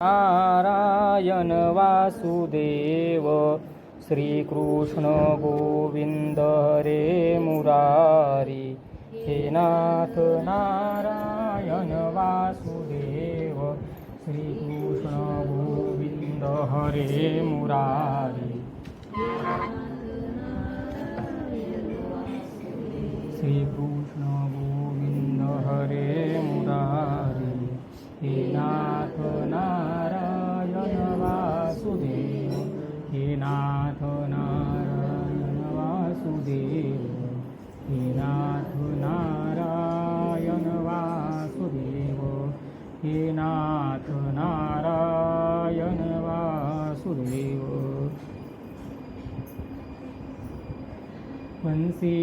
नारायण वासुदेव श्रीकृष्ण गोविंद हरे मुरारी। हे नाथ नारायण वासुदेव श्रीकृष्ण गोविंद हरे मुरारी। श्रीकृष्ण गोविंद हरे मुरारी। हे नाथ नारायण वासुदेव, हे नाथ नारायण वासुदेव, हे नाथ नारायण वासुदेव, हे नाथ नारायण वासुदेव। वंशी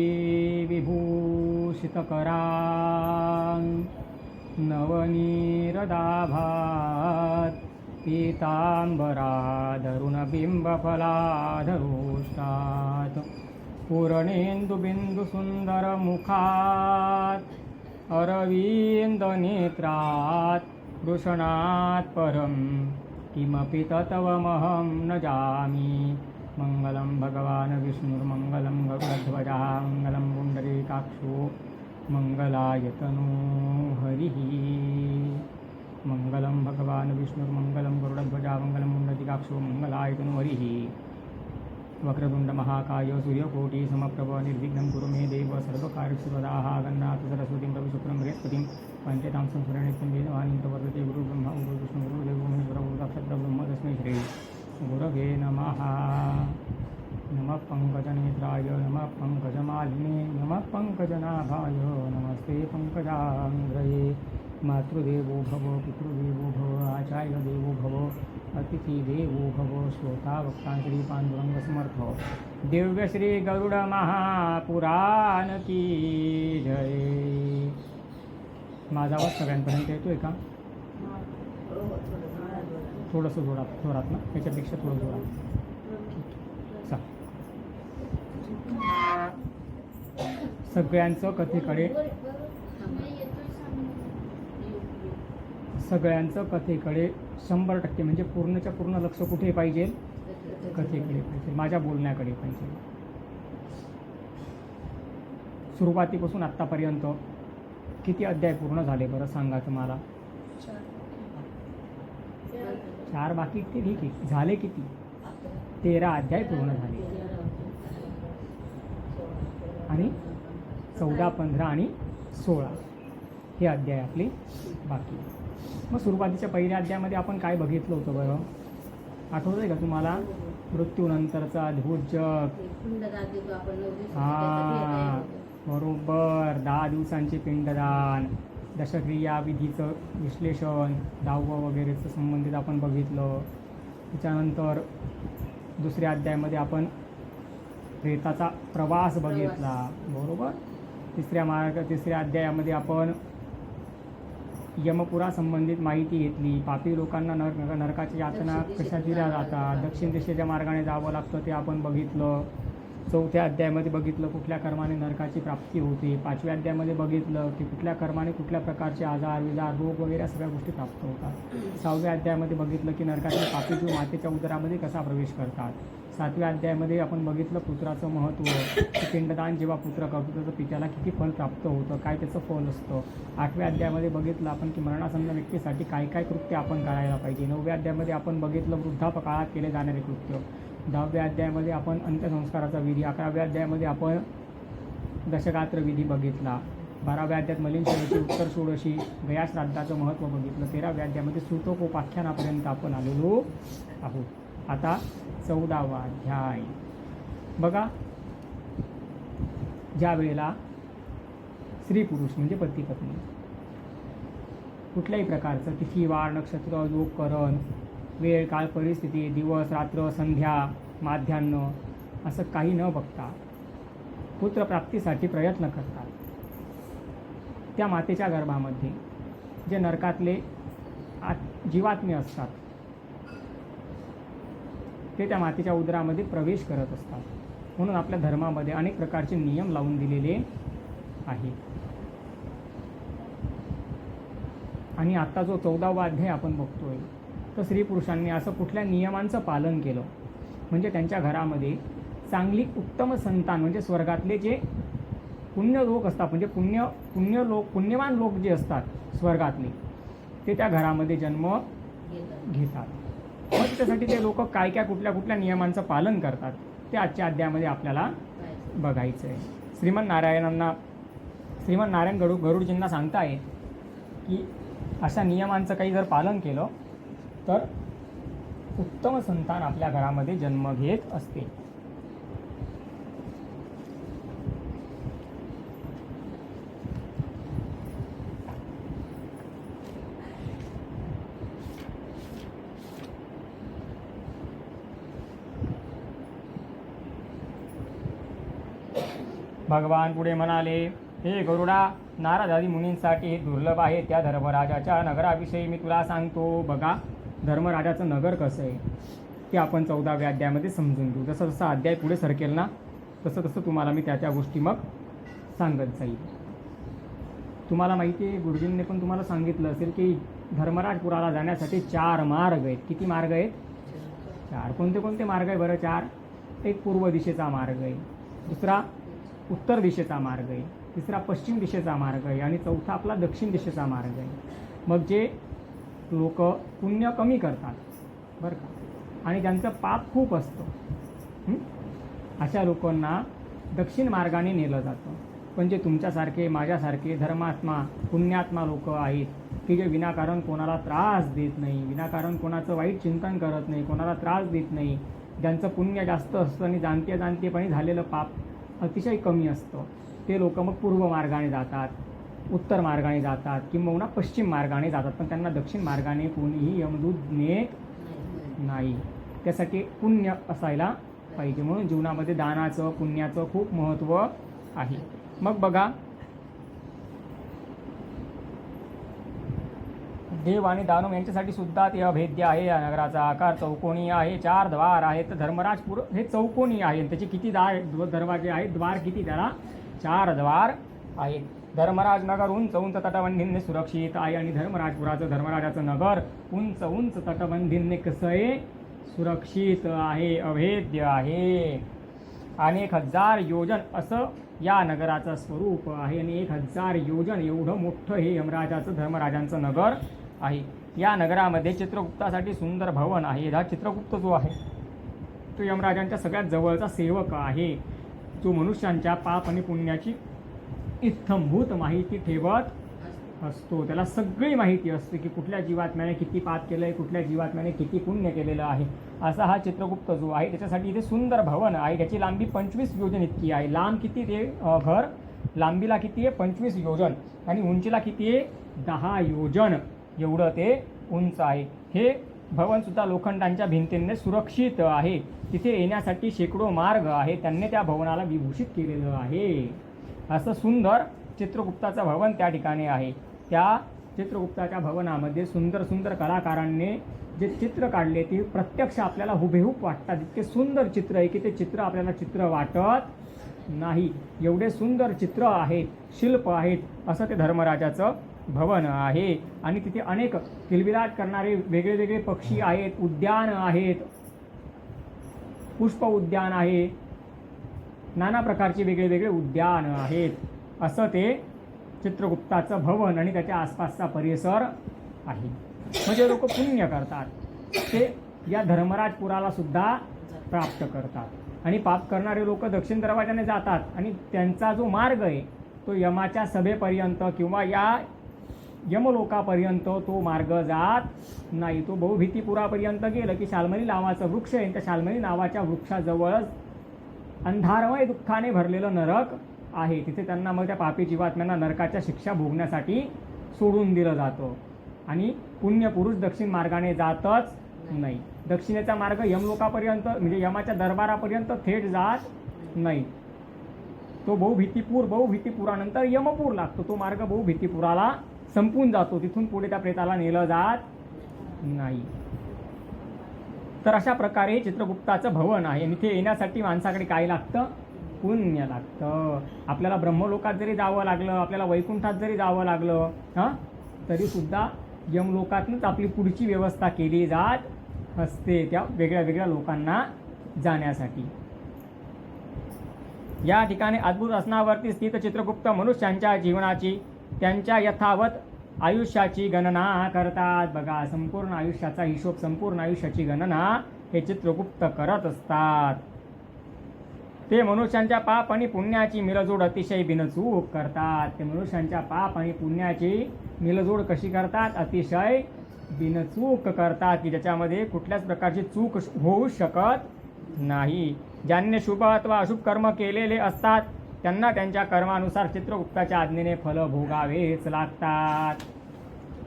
विभूषितकरां नवनीरदाभात् पीताम्बराधरुणबिम्बफलाधरोष्टात् पूर्णेन्दुबिन्दुसुन्दरमुखात् अरविन्दनेत्रात् वृषणात् परं किमपि तत्त्वमहं न जामि। मङ्गलं भगवान् विष्णुर्मङ्गलं गरुडध्वजः मङ्गलं पुण्डरीकाक्षो मङ्गलायतनो हरिः। मङ्गलं भगवान् विष्णुर्मङ्गलं गरुडध्वजः मङ्गलं पुण्डरीकाक्षो मङ्गलायतनो हरिः। वक्रतुण्ड महाकाय सूर्यकोटि समप्रभ निर्विघ्नं कुरु मे देव सर्वकार्येषु सर्वदा। गन्नाथ सरस्वतीं रविशुक्रं बृहस्पतिं पञ्चतां संस्मरणित्यं वेदवाणीं प्रवर्तते गुरुब्रह्मा गुरुविष्णु गुरुदेवो महेश्वरः गुरुसाक्षात् ब्रह्म तस्मै श्री गुरवे नमः। नमः पंकजनेत्राय नमः पंकजमालिने नमः पंकजनाभाय नमस्ते पंकजाङ्घ्रये। मातृदेवो भव पितृदेवो भव आचार्यदेवो भव अतिथिदेवो भव श्रोता वक्ता श्री पांडुरंग समर्थ। दिव्य श्री गरुड महापुराण की जय। माझा आवाज सगळ्यांपर्यंत येतोय का? थोडंसं जोरात ना, त्याच्यापेक्षा थोडं जोरात। सगळ्यांचं कथेकडे 100% म्हणजे पूर्णच्या पूर्ण लक्ष कुठे पाहिजे? कथेकडे पाहिजे, माझ्या बोलण्याकडे पाहिजे। सुरुवातीपासून आत्तापर्यंत किती अध्याय पूर्ण झाले बरं सांगा तुम्हाला? 4 बाकी ते ठीक आहे, झाले किती? 13 अध्याय पूर्ण झाले आणि 14, 15 आणि 16 हे अध्याय आपले बाकी। मग सुरुवातीच्या पहिल्या अध्यायामध्ये आपण काय बघितलं होतं बरं? आठवत आहे का तुम्हाला? मृत्यूनंतरचा अद्भुत जग। हां बरोबर, 10 दिवसांचे पिंडदान, दशक्रिया विधीचं विश्लेषण, 10वं वगैरेचं संबंधित आपण बघितलं। त्याच्यानंतर दुसऱ्या अध्यायामध्ये आपण प्रेताचा प्रवास बघितला बरोबर। तिसऱ्या अध्यायामध्ये आपण यमपुरा संबंधित माहिती घेतली। पापी लोकांना नरकाची यातना कशा दिल्या जातात, दक्षिण दिशेच्या मार्गाने जावं लागतं ते आपण बघितलं। चौथ्या अध्यायामध्ये बघितलं कुठल्या कर्माने नरकाची प्राप्ती होते। 5व्या अध्यायामध्ये बघितलं की कुठल्या कर्माने कुठल्या प्रकारचे आजार विजार रोग वगैरे सगळ्या गोष्टी प्राप्त होतात। 6व्या अध्यायामध्ये बघितलं की नरकाचे पापी जीव मातेच्या उदरामध्ये कसा प्रवेश करतात। 7व्या अध्यायामध्ये आपण बघितलं पुत्राचं महत्त्व, की पिंडदान जेव्हा पुत्र करतो त्याचं पित्याला किती फल प्राप्त होतं, काय त्याचं फल असतं। 8व्या अध्यायामध्ये बघितलं आपण की मरणासन्न व्यक्तीसाठी काय काय कृत्य आपण करायला पाहिजे। 9व्या अध्यायामध्ये आपण बघितलं वृद्धापकाळात केले जाणारे कृत्य। 10व्या अध्यायामध्ये आपण अंत्यसंस्काराचा विधी। 11व्या अध्यायामध्ये आपण दशगात्र विधी बघितला। 12व्या अध्यायात मलिनशनीची उत्तर षोडशी गया श्राद्धाचं महत्त्व बघितलं। 13व्या अध्यायामध्ये सूतकोपाख्यानापर्यंत आपण आलेलो आहोत। आता 14वा अध्याय बघा। ज्या वेळेला स्त्री पुरुष म्हणजे पती पत्नी कुठल्याही प्रकारचं तिथी वार नक्षत्र योग करण वेळ काळ परिस्थिती दिवस रात्र संध्या माध्यान्ह असं काही न बघता पुत्रप्राप्तीसाठी प्रयत्न करतात। त्या मातेच्या गर्भामध्ये जे नरकातले जीवात्मे असतात ते त्या मातेच्या उदरामध्ये प्रवेश करत असतात। म्हणून आपल्या धर्मामध्ये अनेक प्रकारचे नियम लावून दिलेले आहेत। आणि आता जो 14वा अध्याय आपण बघतोय तर स्त्री पुरुषांनी असं कुठल्या नियमांचं पालन केलं म्हणजे त्यांच्या घरामध्ये चांगली उत्तम संतान म्हणजे स्वर्गातले जे पुण्य लोक असतात म्हणजे पुण्यवान लोक जे असतात स्वर्गातले ते त्या घरामध्ये जन्म घेतात. मग त्याच्यासाठी ते लोक काय काय कुठल्या नियमांचं पालन करतात ते आजच्या अध्यायामध्ये आपल्याला बघायचं आहे. श्रीमन नारायण गरुडजींना सांगताय की अशा नियमांचं काही जर पालन केलं तर उत्तम संतान आपल्या घरामध्ये जन्म घेत असते. भगवान पुढे म्हणाले, हे गरुडा, नारद आदी मुनींसाठी हे दुर्लभ आहे. त्या धर्मराजाच्या नगराविषयी मी तुला सांगतो. बघा धर्मराजाचं नगर कसं आहे ते आपण 14व्या अध्यायामध्ये समजून घेऊ. जसं जसं अध्याय पुढे सरकेल ना तसं तसं तुम्हाला मी त्या गोष्टी मग सांगत जाईल. तुम्हाला माहिती आहे गुरुजींनी पण तुम्हाला सांगितलं असेल की धर्मराजपुराला जाण्यासाठी 4 मार्ग आहेत. किती मार्ग आहेत? 4. कोणते कोणते मार्ग आहे बरं? 4. एक पूर्व दिशेचा मार्ग आहे, दुसरा उत्तर दिशेचा मार्ग आहे, तिसरा पश्चिम दिशेचा मार्ग आहे आणि चौथा आपला दक्षिण दिशेचा मार्ग आहे. मग जे लोक पुण्य कमी करतात बरं का आणि ज्यांचं पाप खूप असतं अशा लोकांना दक्षिण मार्गाने नेलं जातं. पण जे तुमच्यासारखे माझ्यासारखे धर्मात्मा पुण्यात्मा लोक आहेत की जे विनाकारण कोणाला त्रास देत नाही, विनाकारण कोणाचं वाईट चिंतन करत नाही, कोणाला त्रास देत नाही, ज्यांचं पुण्य जास्त असतं आणि जाणतेपणी झालेलं पाप अतिशय कमी असतं ते लोक मग पूर्व मार्गाने जातात, उत्तर मार्गाने जातात किंवा पश्चिम मार्गाने जातात. पण त्यांना दक्षिण मार्गाने कोणीही यमदूत नेत नाही. त्यासाठी पुण्य असायला पाहिजे. म्हणून जीवनामध्ये दानाचं पुण्याचं खूप महत्त्व आहे. मग बघा देव आणि दानव यांच्यासाठी सुद्धा ते अभेद्य आहे. या नगराचा आकार चौकोनी आहे, 4 द्वार आहेत. धर्मराजपूर हे चौकोनी आहे. त्याचे किती दरवाजे आहेत? द्वार किती? त्याला 4 द्वार आहेत. धर्मराज नगर उंच उंच तटबंदींनी सुरक्षित आहे आणि धर्मराजाचं नगर उंच तटबंदींनी कसं आहे? सुरक्षित आहे, अभेद्य आहे. आणि 1000 योजन असं या नगराचं स्वरूप आहे आणि 1000 योजन एवढं मोठं हे धर्मराजांचं नगर आहे. या नगरामध्ये चित्रगुप्तासाठी सुंदर भवन आहे. हा चित्रगुप्त जो आहे तो यमराजांच्या सगळ्यात जवळचा सेवक आहे, जो मनुष्यांच्या पाप आणि पुण्याची इत्थंभूत माहिती ठेवत असतो. त्याला सगळी माहिती असते की कुठल्या जीवात्म्याने किती पाप केलं आहे, कुठल्या जीवात्म्याने किती पुण्य केलेलं आहे. असा हा चित्रगुप्त जो आहे त्याच्यासाठी इथे सुंदर भवन आहे. त्याची लांबी 25 योजन इतकी आहे. लांब किती ते घर लांबीला किती आहे? 25 योजन आणि उंचीला किती आहे? 10 योजन एवढं ते उंच आहे. हे भवन सुद्धा लोखंडांच्या भिंतींनी सुरक्षित आहे. तिथे येण्यासाठी शेकडो मार्ग आहे. त्यांनी त्या भवनाला विभूषित केलेलं आहे. असं सुंदर चित्रगुप्ताचं भवन त्या ठिकाणी आहे. त्या चित्रगुप्ताच्या भवनामध्ये सुंदर सुंदर कलाकारांनी जे चित्र काढले ते प्रत्यक्ष आपल्याला हुबेहूब वाटतात. इतके सुंदर चित्र आहे की ते चित्र आपल्याला चित्र वाटत नाही. एवढे सुंदर चित्र आहेत, शिल्प आहेत. असं ते धर्मराजाचं भवन आहे. आणि तिथे अनेक किलबिलाट करणारे वेगळे पक्षी आहेत, उद्यान आहेत, पुष्प उद्यान आहे, नाना प्रकारचे वेगळे उद्यान आहेत. असं ते चित्रगुप्ताचं भवन आणि त्याच्या आसपासचा परिसर आहे. म्हणजे लोक पुण्य करतात ते या धर्मराजपुराला सुद्धा प्राप्त करतात आणि पाप करणारे लोक दक्षिण दरवाजाने जातात आणि त्यांचा जो मार्ग आहे तो यमाच्या सभेपर्यंत किंवा या यमलोकापर्यंत तो मार्ग जात नाही. तो बहुभीतीपुरापर्यंत गेलं की शाल्मली नावाचं वृक्ष आहे. त्या शाल्मली नावाच्या वृक्षाजवळच अंधारमय दुःखाने भरलेलं नरक आहे. तिथे त्यांना मग त्या पापी जीवात्म्यांना नरकाच्या शिक्षा भोगण्यासाठी सोडून दिलं जातं आणि पुण्यपुरुष दक्षिण मार्गाने जातच नाही. दक्षिणेचा मार्ग यमलोकापर्यंत म्हणजे यमाच्या दरबारापर्यंत थेट जात नाही. तो बहुभीतीपुरानंतर यमपूर लागतो. तो मार्ग बहुभीतीपुराला संपून जातो. तिथून पुढे त्या प्रेताला नेलं जात नाही. तर अशा प्रकारे चित्रगुप्ताचं भवन आहे. इथे येण्यासाठी माणसाकडे काय लागतं? पुण्य लागतं. आपल्याला ब्रह्मलोकात जरी जावं लागलं, आपल्याला वैकुंठात जरी जावं लागलं तरी सुद्धा यमलोकातूनच आपली पुढची व्यवस्था केली जात असते त्या वेगळ्या वेगळ्या लोकांना जाण्यासाठी. या ठिकाणी अद्भुत असनावरती स्थित चित्रगुप्त मनुष्यांच्या जीवनाची, त्यांच्या यथावत आयुष्याची गणना करतात. बघा, संपूर्ण आयुष्याचा हिशोब, संपूर्ण आयुष्याची गणना हे चित्रगुप्त करत असतात. ते मनुष्यांच्या पाप आणि पुण्याची मिलजोड अतिशय बिनचूक करतात. ते मनुष्यांच्या पाप आणि पुण्याची मिलजोड कशी करतात? अतिशय बिनचूक करतात, की ज्याच्यामध्ये कुठल्याच प्रकारची चूक होऊ शकत नाही. ज्यांनी शुभ अथवा अशुभ कर्म केलेले असतात त्यांना त्यांच्या कर्मानुसार चित्रगुप्ताच्या आज्ञेने फल भोगावेच लागतात.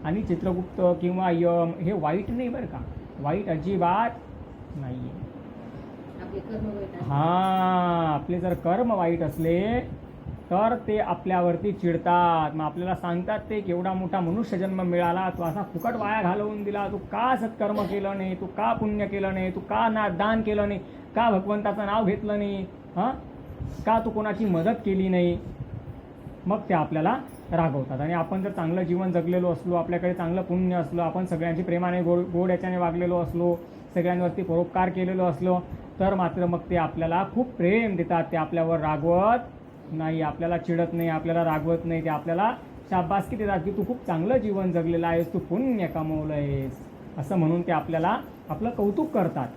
आणि चित्रगुप्त किंवा यम हे वाईट नाही बरं का, वाईट अजिबात नाहीये. हां, आपले जर कर्म वाईट असले तर ते आपल्यावरती चिडतात. मग आपल्याला सांगतात ते की एवढा मोठा मनुष्य जन्म मिळाला, तू असा फुकट वाया घालवून दिला, तू का सत्कर्म केलं नाही, तू का पुण्य केलं नाही, तू का दान केलं नाही, का भगवंताचं नाव घेतलं नाही, हां, का तू कोणाची मदत केली नाही. मग ते आपल्याला रागवतात. आणि आपण जर चांगलं जीवन जगलेलो असलो, आपल्याकडे चांगलं पुण्य असलो, आपण सगळ्यांची प्रेमाने गोड याच्याने वागलेलो असलो, सगळ्यांवरती परोपकार केलेलो असलो, तर मात्र मग ते आपल्याला खूप प्रेम देतात. ते आपल्यावर रागवत नाही, आपल्याला चिडत नाही, आपल्याला रागवत नाही. ते आपल्याला शाबासकी देतात की तू खूप चांगलं जीवन जगलेलं आहेस, तू पुण्य कमवलं आहेस, असं म्हणून ते आपल्याला आपलं कौतुक करतात.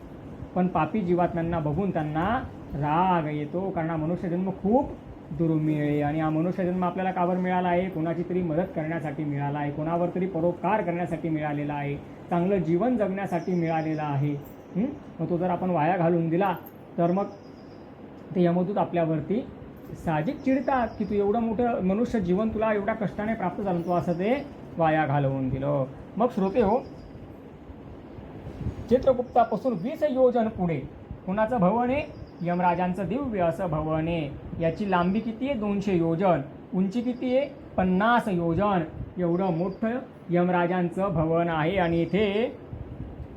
पण पापी जीवात्म्यांना बघून त्यांना राग येतो, कारण हा मनुष्यजन्म खूप दुर्मिळ आहे. आणि हा मनुष्यजन्म आपल्याला कावर मिळाला आहे? कोणाची तरी मदत करण्यासाठी मिळाला आहे, कोणावर तरी परोपकार करण्यासाठी मिळालेला आहे, चांगलं जीवन जगण्यासाठी मिळालेला आहे. मग तो जर आपण वाया घालून दिला तर मग ते यमदूत आपल्यावरती साहजिक चिडतात की तू एवढं मोठं मनुष्य जीवन तुला एवढ्या कष्टाने प्राप्त झालं, तू असं ते वाया घालवून दिलं. मग श्रोते हो, चित्रगुप्तापासून 20 योजन पुढे कुणाचं भवन आहे? यमराजांचं दिव्य असं भवन आहे. याची लांबी किती आहे? 200 योजन. उंची किती आहे? 50 योजन. एवढं मोठं यमराजांचं भवन आहे. आणि इथे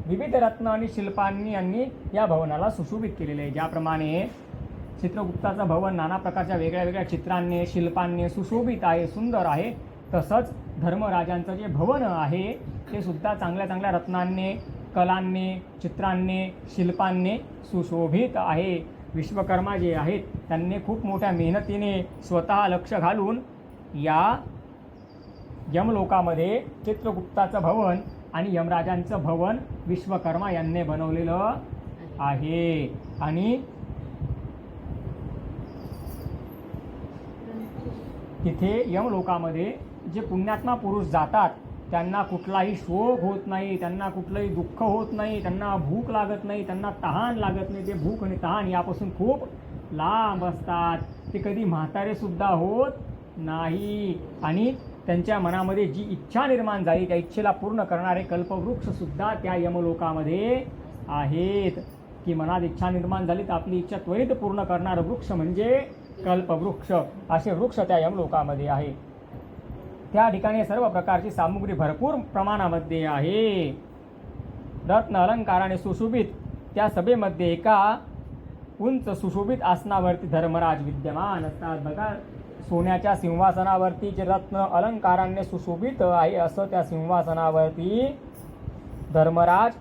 विविध रत्न आणि शिल्पांनी यांनी या भवनाला सुशोभित केलेलं आहे. ज्याप्रमाणे चित्रगुप्ताचं भवन नाना प्रकारच्या वेगळ्या वेगळ्या चित्रांनी, शिल्पांनी सुशोभित आहे, सुंदर आहे, तसंच धर्मराजांचं जे भवन आहे ते सुद्धा चांगल्या चांगल्या रत्नांनी, कलांनी, चित्रांनी, शिल्पांनी सुशोभित आहे. विश्वकर्मा जे आहेत त्यांनी खूप मोठ्या मेहनतीने स्वतः लक्ष घालून या यमलोकामध्ये चित्रगुप्ताचं भवन आणि यमराजांचं भवन विश्वकर्मा यांनी बनवलेलं आहे. आणि तिथे यमलोकामध्ये जे पुण्यात्मा पुरुष जातात त्यांना कुठलाही शोक होत नाही, त्यांना कुठलंही दुःख होत नाही, त्यांना भूक लागत नाही, त्यांना तहान लागत नाही. ते भूक आणि तहान यापासून खूप लांब असतात. ते कधी म्हातारे सुद्धा होत नाही. आणि त्यांच्या मनामध्ये जी इच्छा निर्माण झाली त्या इच्छेला पूर्ण करणारे कल्पवृक्ष सुद्धा त्या यमलोकामध्ये आहेत. की मनात इच्छा निर्माण झाली तर आपली इच्छा त्वरित पूर्ण करणारं वृक्ष म्हणजे कल्पवृक्ष. असे वृक्ष त्या यमलोकामध्ये आहे. त्या ठिकाणी सर्व प्रकारची सामुग्री भरपूर प्रमाणामध्ये आहे. रत्न अलंकाराने सुशोभित त्या सभेमध्ये एका उंच सुशोभित आसनावरती धर्मराज विद्यमान असतात. बघा, सोन्याच्या सिंहासनावरती जे रत्न अलंकाराने सुशोभित आहे असं त्या सिंहासनावरती धर्मराज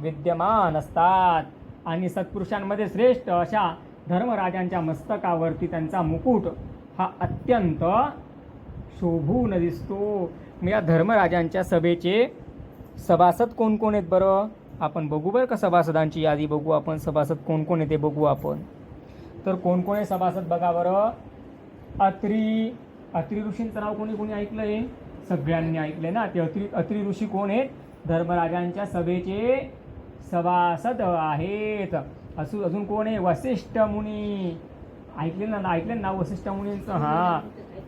विद्यमान असतात. आणि सत्पुरुषांमध्ये श्रेष्ठ अशा धर्मराजांच्या मस्तकावरती त्यांचा मुकुट हा अत्यंत शोभून दिसतो. या धर्मराजांच्या सभेचे सभासद कोण कोण आहेत बरं? आपण बघू बरं का, सभासदांची यादी बघू आपण. सभासद कोण कोण आहे ते बघू आपण. तर कोण कोण आहे सभासद बघा बरं. अत्री ऋषींचं नाव कोणी कोणी ऐकलंय? सगळ्यांनी ऐकलंय ना. ते अत्री ऋषी कोण आहेत? धर्मराजांच्या सभेचे सभासद आहेत. अजून कोण आहे? वसिष्ठ मुनी. ऐकले ना वसिष्ठ मुनींचं? हां,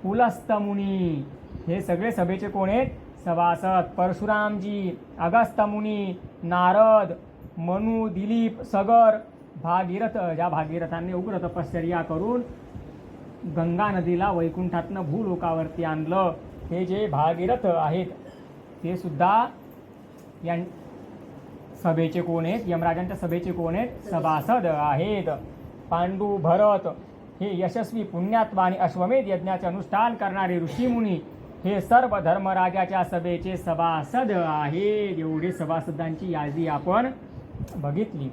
पुलस्त मुनी. हे सगळे सभेचे कोण आहेत? सभासद. परशुरामजी, अगस्त्य मुनी, नारद, मनु, दिलीप, सगर, भागीरथ. ज्या भागीरथांनी उग्र तपश्चर्या करून गंगा नदीला वैकुंठातनं भूलोकावरती आणलं, हे जे भागीरथ आहेत ते सुद्धा या सभेचे कोण आहेत? यमराजांच्या सभेचे कोण आहेत? सभासद आहेत. पांडू, भरत हे यशस्वी पुण्यात्मा आणि अश्वमेध यज्ञाचे अनुष्ठान करणारे ऋषीमुनी हे सर्व धर्मराजाच्या सभेचे सभासद आहेत. एवढे सभासदांची यादी आपण बघितली.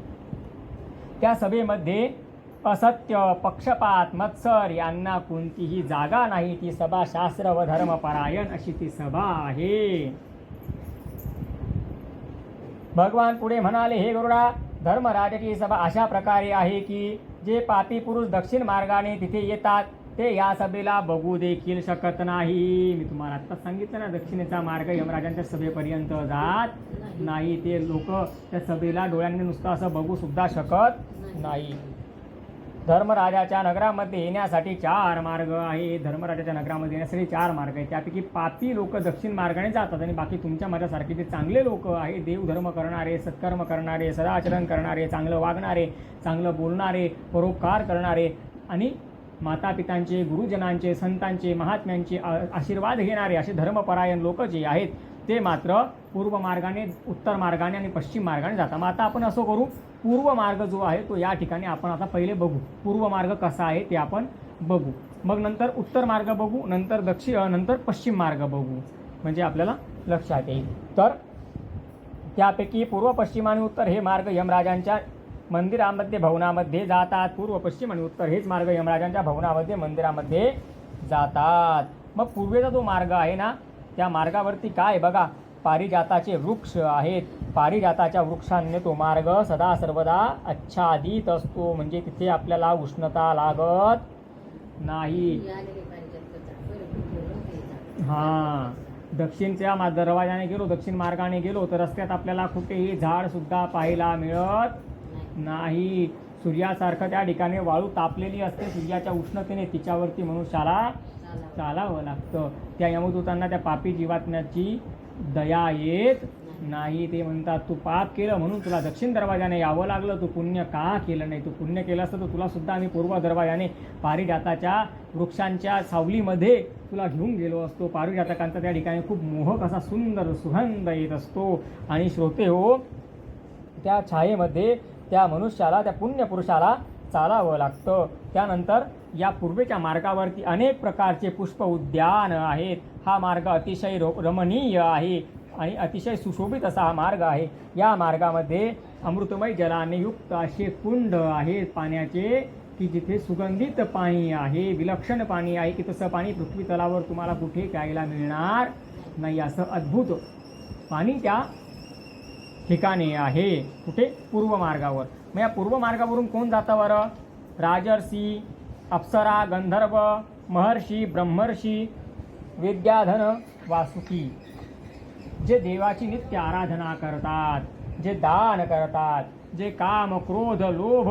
त्या सभेमध्ये असत्य, पक्षपात, मत्सर यांना कोणतीही जागा नाही. ती सभा शास्त्र व धर्मपरायण अशी ती सभा आहे. भगवान पुढे म्हणाले, हे गरुडा, धर्मराजाची सभा अशा प्रकारे आहे की जे पापी पुरुष दक्षिण मार्गाने तिथे येतात ते या सभेला बघू देखील शकत नाही. मी तुम्हाला आत्ता सांगितलं ना, दक्षिणेचा मार्ग यमराजांच्या सभेपर्यंत जात नाही. ते लोक त्या सभेला डोळ्यांनी नुसतं असं बघू सुद्धा शकत नाही. धर्मराजाच्या नगरामध्ये येण्यासाठी 4 मार्ग आहे. धर्मराजाच्या नगरामध्ये येण्यासाठी 4 मार्ग आहेत. त्यापैकी पापी लोक दक्षिण मार्गाने जातात आणि बाकी तुमच्या माझ्यासारखे जे चांगले लोक आहेत, देवधर्म करणारे, सत्कर्म करणारे, सदाचरण करणारे, चांगलं वागणारे, चांगलं बोलणारे, परोपकार करणारे आणि मातापितांचे, गुरुजनांचे, संतांचे, महात्म्यांचे आशीर्वाद घेणारे असे धर्मपरायण लोक जे आहेत ते मात्र पूर्व मार्गाने, उत्तर मार्गाने आणि पश्चिम मार्गाने जातात. मग आता आपण असं करू, पूर्व मार्ग जो आहे तो या ठिकाणी आपण आता पहिले बघू. पूर्व मार्ग कसा आहे ते आपण बघू, मग नंतर उत्तर मार्ग बघू, नंतर पश्चिम मार्ग बघू, म्हणजे आपल्याला लक्षात येईल. तर त्यापैकी पूर्व, पश्चिम आणि उत्तर हे मार्ग यमराजांच्या मंदिरामध्ये, भवनामध्ये जातात. पूर्व, पश्चिम आणि उत्तर हेच मार्ग यमराजांच्या भवनामध्ये, मंदिरामध्ये जातात. मग पूर्वेचा जो मार्ग आहे ना, त्या मार्गावरती काय बघा, पारिजाताचे वृक्ष आहेत. पारिजाताच्या वृक्षांनी तो मार्ग सदा सर्वदा आच्छादित असतो, म्हणजे तिथे आपल्याला उष्णता लागत नाही. हां, दक्षिणच्या दरवाजाने गेलो, दक्षिण मार्गाने गेलो तर रस्त्यात आपल्याला कुठेही झाड सुद्धा पाहायला मिळत नाही. सूर्यासारखं त्या ठिकाणी वाळू तापलेली असते. सूर्याच्या उष्णतेने तिच्यावरती मनुष्याला चालावं लागतं. त्या यमदूतांना त्या पापी जीवात्म्याची दया येत नाही. ते म्हणतात, तू पाप केलं म्हणून तुला दक्षिण दरवाजाने यावं लागलं, तू पुण्य का केलं नाही? तू पुण्य केलं असतं तर तुला सुद्धा आम्ही पूर्व दरवाजाने पारिजाताच्या वृक्षांच्या सावलीमध्ये तुला घेऊन गेलो असतो. पारिजातकांचा त्या ठिकाणी खूप मोहक असा सुंदर सुगंध येत असतो. आणि श्रोते हो, त्या छायेमध्ये त्या मनुष्याला, त्या पुण्यपुरुषाला चालावं लागतं. त्यानंतर या पूर्वेच्या मार्गावरती अनेक प्रकारचे पुष्प उद्यान आहेत. हा मार्ग अतिशय रमणीय आहे आणि अतिशय सुशोभित असा हा मार्ग आहे. या मार्गामध्ये अमृतमय जलाने युक्त असे कुंड आहेत पाण्याचे, की जिथे सुगंधित पाणी आहे, विलक्षण पाणी आहे, की तसं पाणी पृथ्वी तलावर तुम्हाला कुठे प्यायला मिळणार नाही. असं अद्भुत पाणी त्या ठिकाणी आहे. कुठे? पूर्व मार्गावर. मग या पूर्व मार्गावरून कोण जातं बरं? राजर्षी, अप्सरा, गंधर्व, महर्षी, ब्रह्मर्षी, विद्याधन, वासुकी, जे देवाची नित्य आराधना करतात, जे दान करतात, जे काम, क्रोध, लोभ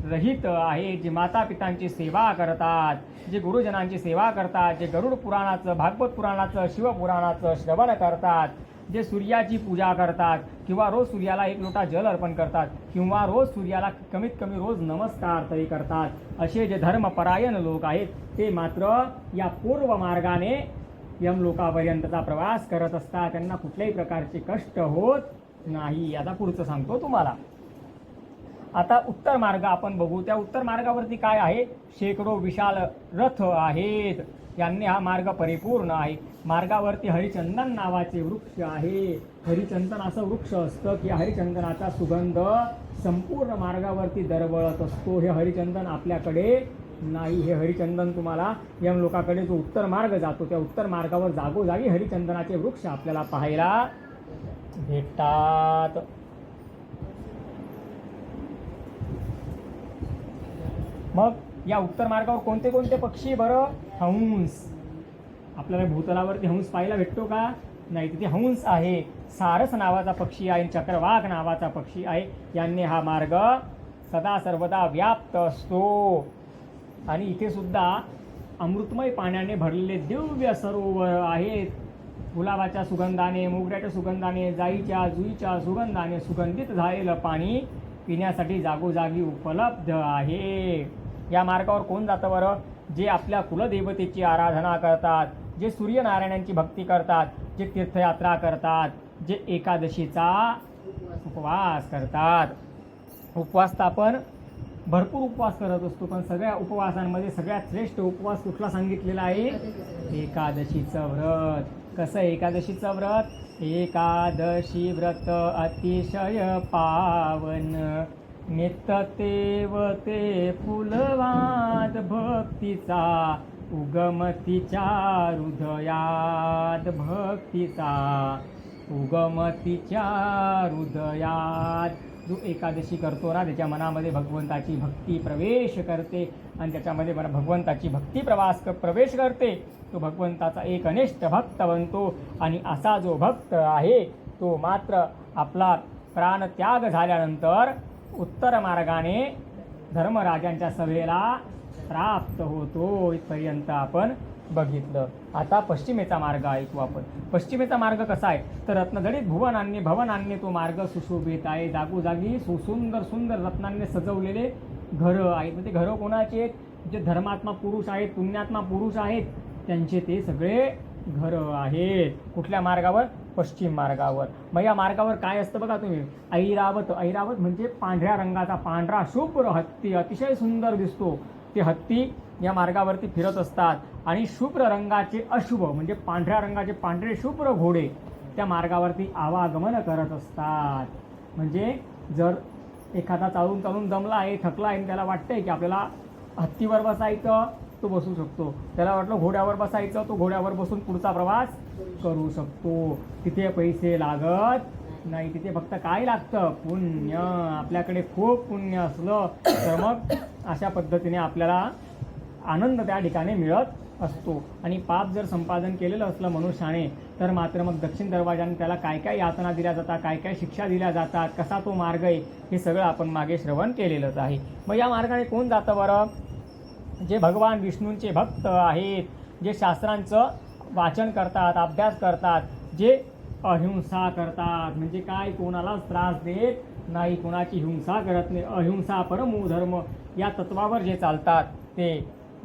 रहित आहेत, जे मातापितांची सेवा करतात, जे गुरुजनांची सेवा करतात, जे गरुड पुराणाचं, भागवत पुराणाचं, शिवपुराणाचं श्रवण करतात, जे सूर्याची पूजा करतात किंवा रोज सूर्याला 1 लोटा जल अर्पण करतात किंवा रोज सूर्याला कमीत कमी रोज नमस्कार तरी करतात, असे जे धर्मपरायण लोक आहेत ते मात्र या पूर्व मार्गाने यमलोकापर्यंतचा प्रवास करत असतात. त्यांना कुठल्याही प्रकारचे कष्ट होत नाही. आता पुढचं सांगतो तुम्हाला. आता उत्तर मार्ग आपण बघू. त्या उत्तर मार्गावरती काय आहे? शेकडो विशाल रथ आहेत. यांनी हा मार्ग परिपूर्ण आहे. मार्गावरती हरिचंदन नावाचे वृक्ष आहे. हरिचंदन असं वृक्ष असतं की हरिचंदनाचा सुगंध संपूर्ण मार्गावरती दरवळत असतो. हे हरिचंदन आपल्याकडे नाही. हे हरिचंदन तुम्हाला यमलोकाकडे जो उत्तर मार्ग जातो त्या उत्तर मार्गावर जागोजागी हरिचंदनाचे वृक्ष आपल्याला पाहायला भेटतात. मग या उत्तर मार्गावर कोणते कोणते पक्षी बरं? हंस. आपल्याला भूतलावरती हंस पाहायला भेटतो का? नाही. तिथे हंस आहे. सारस नावाचा पक्षी आहे, चक्रवाक नावाचा पक्षी आहे. यांनी हा मार्ग सदा सर्वदा व्याप्त असतो. आणि इथे सुद्धा अमृतमय पाण्याने भरलेले दिव्य सरोवर आहेत. गुलाबाच्या सुगंधाने, मोगऱ्याच्या सुगंधाने, जाईच्या, जुईच्या सुगंधाने सुगंधित झालेलं पाणी पिण्यासाठी जागोजागी उपलब्ध आहे. या मार्गावर कोण जातं बरं? जे आपल्या कुलदेवतेची आराधना करतात, जे सूर्यनारायणांची भक्ती करतात, जे तीर्थयात्रा करतात, जे एकादशीचा उपवास करतात. उपवास तर आपण भरपूर उपवास करत असतो, पण सगळ्या उपवासांमध्ये सगळ्यात श्रेष्ठ उपवास कुठला सांगितलेला आहे? एकादशीचं व्रत. कसं एकादशीचं व्रत? एकादशी व्रत अतिशय पावन, नित्यतेव ते फुलवाद भक्तीचा, उगमतीच्या हृदयात भक्तीचा, उगमतीच्या हृदयात. जो एकादशी करतो ना, त्याच्या मनामध्ये भगवंताची भक्ती प्रवेश करते, आणि त्याच्यामध्ये भगवंताची भक्ती प्रवेश करते. तो भगवंताचा एक अनिष्ट भक्त बनतो. आणि असा जो भक्त आहे तो मात्र आपला प्राणत्याग झाल्यानंतर उत्तर मार्गाने धर्मराजांच्या सभेला प्राप्त होतो. इथपर्यंत आपण बघितलं. आता पश्चिमेचा मार्ग ऐकू आपण. पश्चिमेचा मार्ग कसा आहे? तर रत्नजडित भवनांनी तो मार्ग सुशोभित आहे. जागोजागी सुंदर सुंदर रत्नांनी सजवलेले घरं आहेत. म्हणजे घरं कोणाचे आहेत? जे धर्मात्मा पुरुष आहेत, पुण्यात्मा पुरुष आहेत, त्यांचे ते सगळे घरं आहेत. कुठल्या मार्गावर? पश्चिम मार्गावर. मग या मार्गावर काय असतं बघा तुम्ही. ऐरावत. ऐरावत म्हणजे पांढऱ्या रंगाचा पांढरा शुभ्र हत्ती, अतिशय सुंदर दिसतो. ते हत्ती या मार्गावरती फिरत असतात. आणि शुभ्र रंगाचे अशुभ म्हणजे पांढऱ्या रंगाचे पांढरे शुभ्र घोडे त्या मार्गावरती आवागमन करत असतात. म्हणजे जर एखादा चालून चालून दमला आहे, थकला आहे, त्याला वाटतंय की आपल्याला हत्तीवर बसायचं, तो बसू शकतो. त्याला वाटलं घोड्यावर बसायचं, तो घोड्यावर बसून पुढचा प्रवास करू शकतो. तिथे पैसे लागत नाही. तिथे फक्त काय लागतं? पुण्य. आपल्याकडे खूप पुण्य असलं तर मग अशा पद्धतीने आपल्याला आनंद त्या ठिकाणी मिळत असतो. आणि पाप जर संपादन केलेलं असलं मनुष्याने तर मात्र मग दक्षिण दरवाजाने त्याला काय काय यातना दिल्या जातात, काय काय शिक्षा दिल्या जातात, कसा तो मार्ग आहे, हे सगळं आपण मागे श्रवण केलेलंच आहे. मग या मार्गाने कोण जातं बरं? जे भगवान विष्णूंचे भक्त आहेत, जे शास्त्रांचं वाचन करतात, अभ्यास करतात, जे अहिंसा करतात. म्हणजे काय? कोणालाच त्रास देत नाही, कोणाची हिंसा करत नाही. अहिंसा परमो धर्म या तत्वावर जे चालतात ते,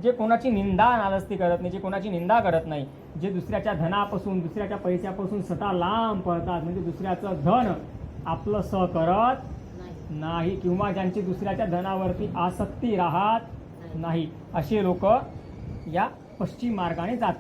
जे कोणाची निंदा नालस्ती करत नाही, जे कोणाची निंदा करत नाही, जे दुसऱ्याच्या धनापासून, दुसऱ्याच्या पैशापासून सटा लांब पळतात, म्हणजे दुसऱ्याचं धन आपलं स करत नाही, किंवा ज्यांची दुसऱ्याच्या धनावरती आसक्ती राहत नाही, असे लोक या पश्चिम मार्गाने जातात.